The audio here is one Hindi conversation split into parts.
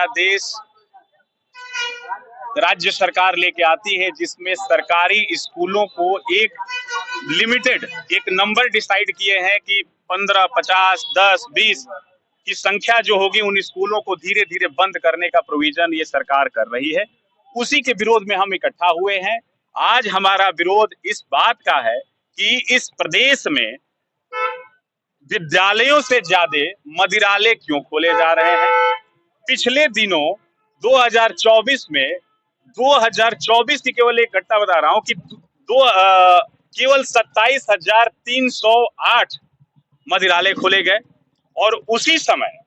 अध्यादेश राज्य सरकार लेके आती है, जिसमें सरकारी स्कूलों को एक लिमिटेड एक नंबर डिसाइड किए हैं कि 15, 50, 10, 20 की संख्या जो होगी उन स्कूलों को धीरे धीरे बंद करने का प्रोविजन ये सरकार कर रही है। उसी के विरोध में हम इकट्ठा हुए हैं। आज हमारा विरोध इस बात का है कि इस प्रदेश में विद्यालयों से ज्यादा मदिरालय क्यों खोले जा रहे हैं। पिछले दिनों 2024 में 2024 की केवल एक घटना बता रहा हूं कि केवल 27,308 मदिरालय खोले गए, और उसी समय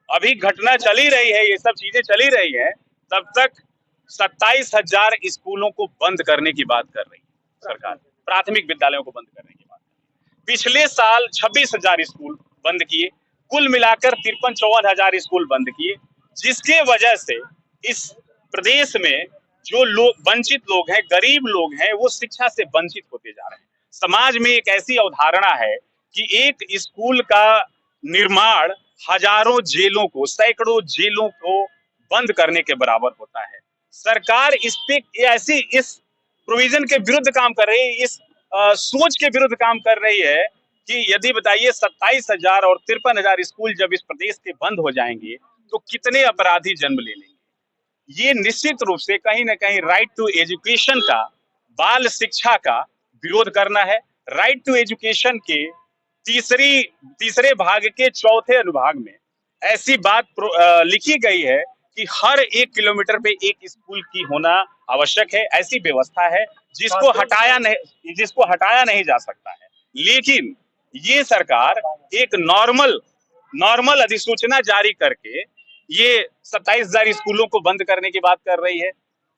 अभी घटना चली रही है, ये सब चीजें चली रही है, तब तक 27,000 स्कूलों को बंद करने की बात कर रही है सरकार, प्राथमिक विद्यालयों को बंद करने की बात। पिछले साल 26,000 स्कूल बंद किए, कुल मिलाकर 53-54 स्कूल बंद किए, जिसके वजह से इस प्रदेश में जो लोग वंचित लोग हैं, गरीब लोग हैं, वो शिक्षा से वंचित होते जा रहे हैं। समाज में एक ऐसी अवधारणा है कि एक स्कूल का निर्माण हजारों जेलों को, सैकड़ों जेलों को बंद करने के बराबर होता है। सरकार इस प्रोविजन के विरुद्ध काम कर रही है, इस सोच के विरुद्ध काम कर रही है कि यदि बताइए 27,000 और 53,000 स्कूल जब इस प्रदेश के बंद हो जाएंगे तो कितने अपराधी जन्म ले लेंगे। ये निश्चित रूप से कहीं ना कहीं राइट टू एजुकेशन का, बाल शिक्षा का विरोध करना है। राइट टू एजुकेशन के तीसरे भाग के चौथे अनुभाग में ऐसी बात लिखी गई है कि हर 1 किलोमीटर पे एक स्कूल की होना आवश्यक है। ऐसी व्यवस्था है जिसको हटाया नहीं जा सकता है। लेकिन ये सरकार एक नॉर्मल अधिसूचना जारी करके ये 27,000 स्कूलों को बंद करने की बात कर रही है,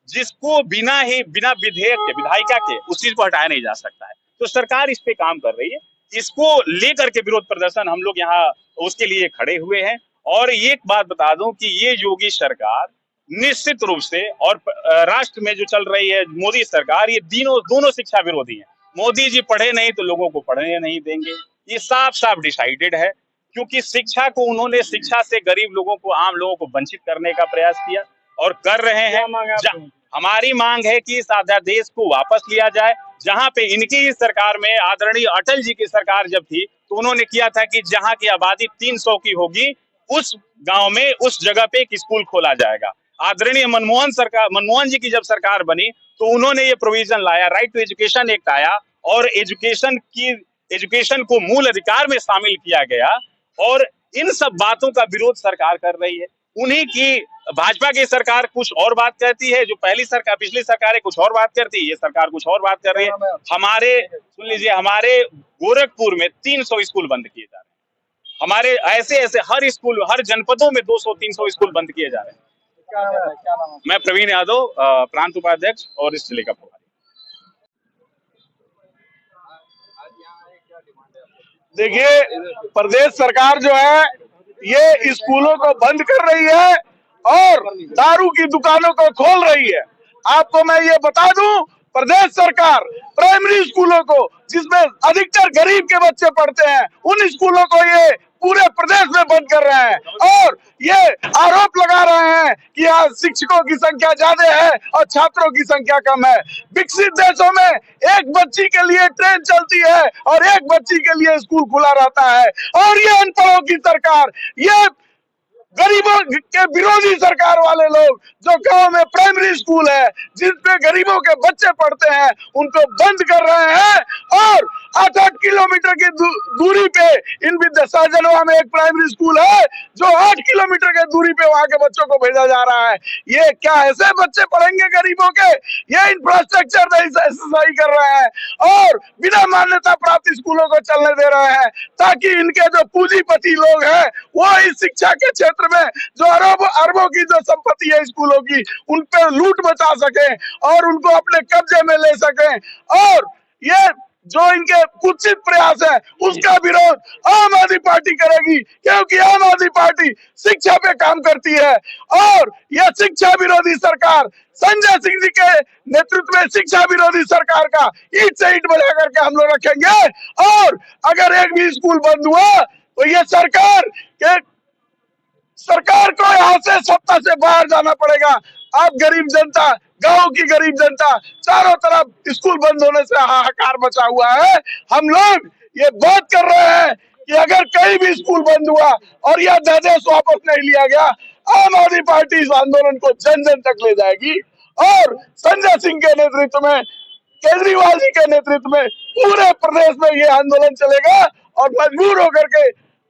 जिसको बिना विधेयक के, विधायिका के, उस चीज को हटाया नहीं जा सकता है। तो सरकार इस पे काम कर रही है। इसको लेकर के विरोध प्रदर्शन हम लोग यहाँ उसके लिए खड़े हुए हैं। और एक बात बता दूं कि ये योगी सरकार निश्चित रूप से, और राष्ट्र में जो चल रही है मोदी सरकार, ये दोनों शिक्षा विरोधी हैं। मोदी जी पढ़े नहीं तो लोगों को पढ़ने नहीं देंगे, ये साफ साफ डिसाइडेड है। क्योंकि उन्होंने शिक्षा से गरीब लोगों को, आम लोगों को वंचित करने का प्रयास किया और कर रहे हैं। हमारी मांग है कि इस अध्यादेश को वापस लिया जाए। जहां पे इनकी ही सरकार में, आदरणीय अटल जी की सरकार जब थी, तो उन्होंने किया था कि जहां की आबादी 300 की होगी, उस गांव में, उस जगह पे एक स्कूल खोला जाएगा। आदरणीय मनमोहन जी की जब सरकार बनी तो उन्होंने ये प्रोविजन लाया, राइट टू एजुकेशन एक्ट आया, और एजुकेशन को मूल अधिकार में शामिल किया गया। और इन सब बातों का विरोध सरकार कर रही है। उन्हीं की भाजपा की सरकार कुछ और बात कहती है, जो पिछली सरकारें कुछ और बात करती है, ये सरकार कुछ और बात कर रही है। सुन लीजिए, हमारे गोरखपुर में 300 स्कूल बंद किए जा रहे हैं। हमारे ऐसे हर स्कूल, हर जनपदों में 200-300 स्कूल बंद किए जा रहे हैं। क्या नाम है? मैं प्रवीण यादव, प्रांत उपाध्यक्ष और इस जिले का प्रभारी। देखिए, प्रदेश सरकार जो है ये स्कूलों को बंद कर रही है और दारू की दुकानों को खोल रही है। आपको मैं ये बता दूं, प्रदेश सरकार प्राइमरी स्कूलों को, जिसमें अधिकतर गरीब के बच्चे पढ़ते हैं, उन स्कूलों को ये पूरे प्रदेश में बंद कर रहे हैं और ये आरोप लगा रहे हैं कि यहाँ शिक्षकों की संख्या ज्यादा है और छात्रों की संख्या कम है। विकसित देशों में एक बच्ची के लिए ट्रेन चलती है और एक बच्ची के लिए स्कूल खुला रहता है, और ये अनपढ़ों की सरकार, ये गरीबों के विरोधी सरकार वाले लोग जो गांव में प्राइमरी स्कूल है, जिसपे गरीबों के बच्चे पढ़ते हैं, उनको बंद कर रहे हैं। और 8-8 किलोमीटर की दूरी पे इन सहजनवा में एक प्राइमरी स्कूल है जो 8 किलोमीटर के दूरी पे वहां के बच्चों को भेजा जा रहा है। ये क्या ऐसे बच्चे पढ़ेंगे गरीबों के? ये इंफ्रास्ट्रक्चर नहीं सही कर रहे हैं और बिना मान्यता प्राप्त स्कूलों को चलने दे रहे हैं, ताकि इनके जो पूंजीपति लोग हैं वो इस शिक्षा के क्षेत्र में जो अरबों की जो संपत्ति है स्कूलों की, उन पे लूट मचा सके और उनको अपने कब्जे में ले सके। और ये जो इनके कुत्सित प्रयास है उसका विरोध आम आदमी पार्टी करेगी, क्योंकि आम आदमी पार्टी शिक्षा पे काम करती है। और यह शिक्षा विरोधी सरकार, संजय सिंह जी के नेतृत्व में शिक्षा विरोधी सरकार का ईंट से ईंट बजा करके हम लोग रखेंगे। और अगर एक भी स्कूल बंद हुआ तो ये सरकार के सरकार को यहाँ से सत्ता से बाहर जाना पड़ेगा। अब गरीब जनता, गांव की गरीब जनता, चारों तरफ स्कूल बंद होने से हाहाकार मचा हुआ है। हम लोग ये बात कर रहे हैं कि अगर कहीं भी स्कूल बंद हुआ और यह अध्यादेश वापस नहीं लिया गया, आम आदमी पार्टी इस आंदोलन को जन जन तक ले जाएगी और संजय सिंह के नेतृत्व में, केजरीवाल जी के नेतृत्व में पूरे प्रदेश में ये आंदोलन चलेगा और मजबूर होकर के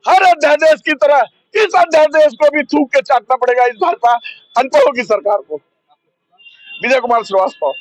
हर अध्यादेश की तरह इस अध्यादेश को भी थूक के चाटना पड़ेगा इस भाजपा अनपढ़ों की सरकार को। विजय कुमार श्रीवास्तव।